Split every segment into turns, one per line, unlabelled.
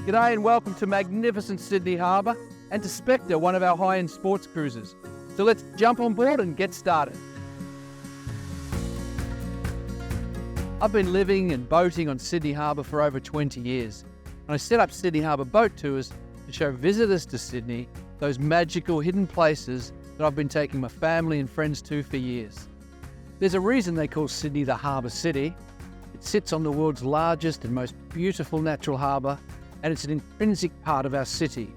G'day and welcome to magnificent Sydney Harbour and to Spectre, one of our high-end sports cruises. So let's jump on board and get started. I've been living and boating on Sydney Harbour for over 20 years, and I set up Sydney Harbour Boat Tours to show visitors to Sydney those magical hidden places that I've been taking my family and friends to for years. There's a reason they call Sydney the Harbour City. It sits on the world's largest and most beautiful natural harbour, and it's an intrinsic part of our city.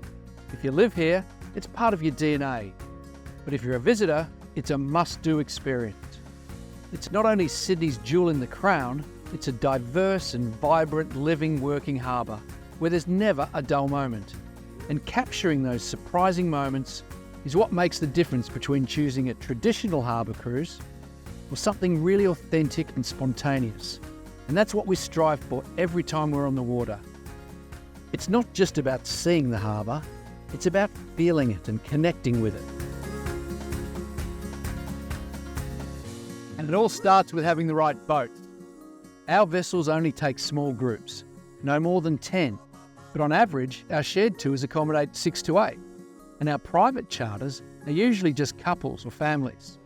If you live here, it's part of your DNA. But if you're a visitor, it's a must-do experience. It's not only Sydney's jewel in the crown, it's a diverse and vibrant living, working harbour where there's never a dull moment. And capturing those surprising moments is what makes the difference between choosing a traditional harbour cruise or something really authentic and spontaneous. And that's what we strive for every time we're on the water. It's not just about seeing the harbour, it's about feeling it and connecting with it. And it all starts with having the right boat. Our vessels only take small groups, no more than 10, but on average, our shared tours accommodate 6 to 8, and our private charters are usually just couples or families.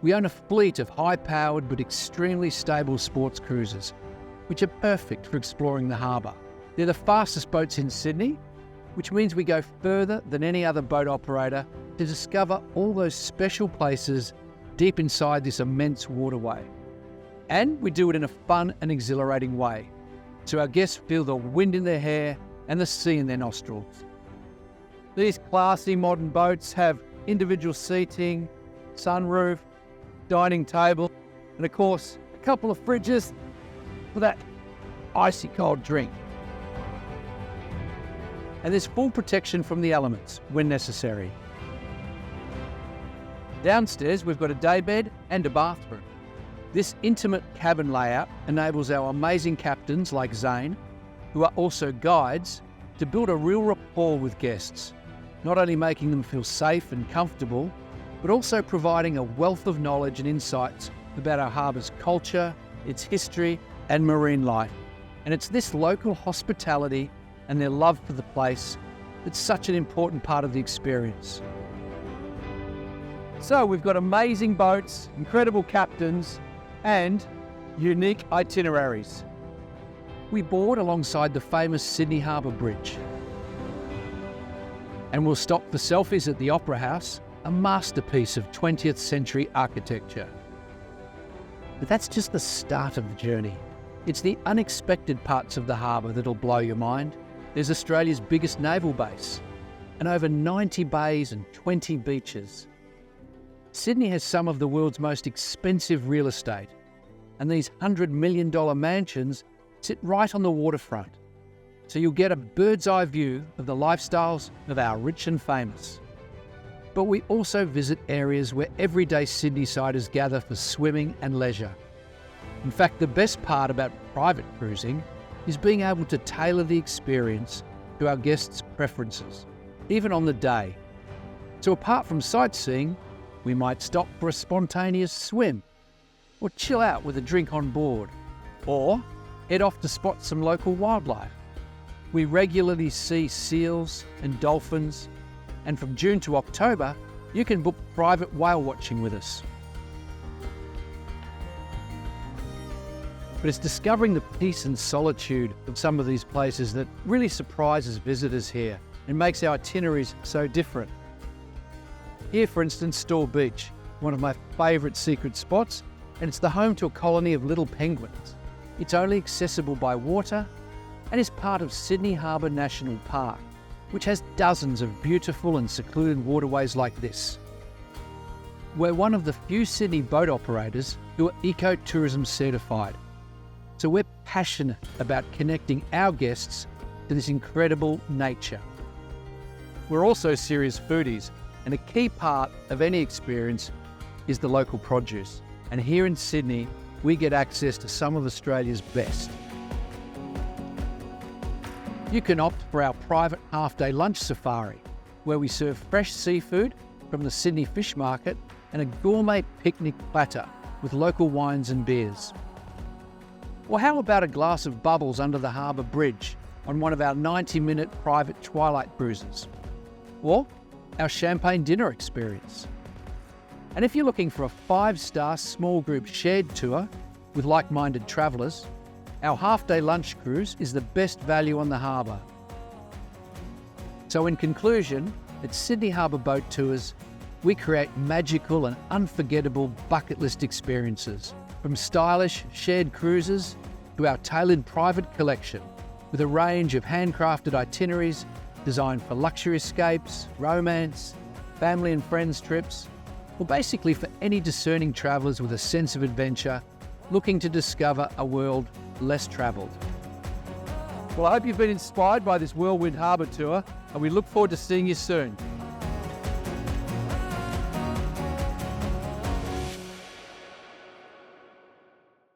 We own a fleet of high-powered but extremely stable sports cruisers, which are perfect for exploring the harbour. They're the fastest boats in Sydney, which means we go further than any other boat operator to discover all those special places deep inside this immense waterway. And we do it in a fun and exhilarating way, so our guests feel the wind in their hair and the sea in their nostrils. These classy modern boats have individual seating, sunroof, dining table, and of course, a couple of fridges for that icy cold drink. And there's full protection from the elements when necessary. Downstairs, we've got a daybed and a bathroom. This intimate cabin layout enables our amazing captains like Zane, who are also guides, to build a real rapport with guests, not only making them feel safe and comfortable, but also providing a wealth of knowledge and insights about our harbour's culture, its history, and marine life. And it's this local hospitality and their love for the place that's such an important part of the experience. So we've got amazing boats, incredible captains, and unique itineraries. We board alongside the famous Sydney Harbour Bridge. And we'll stop for selfies at the Opera House, a masterpiece of 20th century architecture. But that's just the start of the journey. It's the unexpected parts of the harbour that'll blow your mind. There's Australia's biggest naval base, and over 90 bays and 20 beaches. Sydney has some of the world's most expensive real estate, and these $100 million mansions sit right on the waterfront, so you'll get a bird's eye view of the lifestyles of our rich and famous. But we also visit areas where everyday Sydneysiders gather for swimming and leisure. In fact, the best part about private cruising is being able to tailor the experience to our guests' preferences, even on the day. So apart from sightseeing, we might stop for a spontaneous swim, or chill out with a drink on board, or head off to spot some local wildlife. We regularly see seals and dolphins, and from June to October, you can book private whale watching with us. But it's discovering the peace and solitude of some of these places that really surprises visitors here and makes our itineraries so different. Here, for instance, Store Beach, one of my favourite secret spots, and it's the home to a colony of little penguins. It's only accessible by water and is part of Sydney Harbour National Park, which has dozens of beautiful and secluded waterways like this. We're one of the few Sydney boat operators who are ecotourism certified. So we're passionate about connecting our guests to this incredible nature. We're also serious foodies, and a key part of any experience is the local produce. And here in Sydney, we get access to some of Australia's best. You can opt for our private half-day lunch safari, where we serve fresh seafood from the Sydney Fish Market and a gourmet picnic platter with local wines and beers. Or how about a glass of bubbles under the harbour bridge on one of our 90-minute private twilight cruises, or our champagne dinner experience. And if you're looking for a 5-star small group shared tour with like-minded travellers, our half-day lunch cruise is the best value on the harbour. So in conclusion, at Sydney Harbour Boat Tours, we create magical and unforgettable bucket list experiences, from stylish shared cruises to our tailored private collection, with a range of handcrafted itineraries designed for luxury escapes, romance, family and friends trips, or basically for any discerning travellers with a sense of adventure looking to discover a world less travelled. Well, I hope you've been inspired by this Whirlwind Harbour tour, and we look forward to seeing you soon.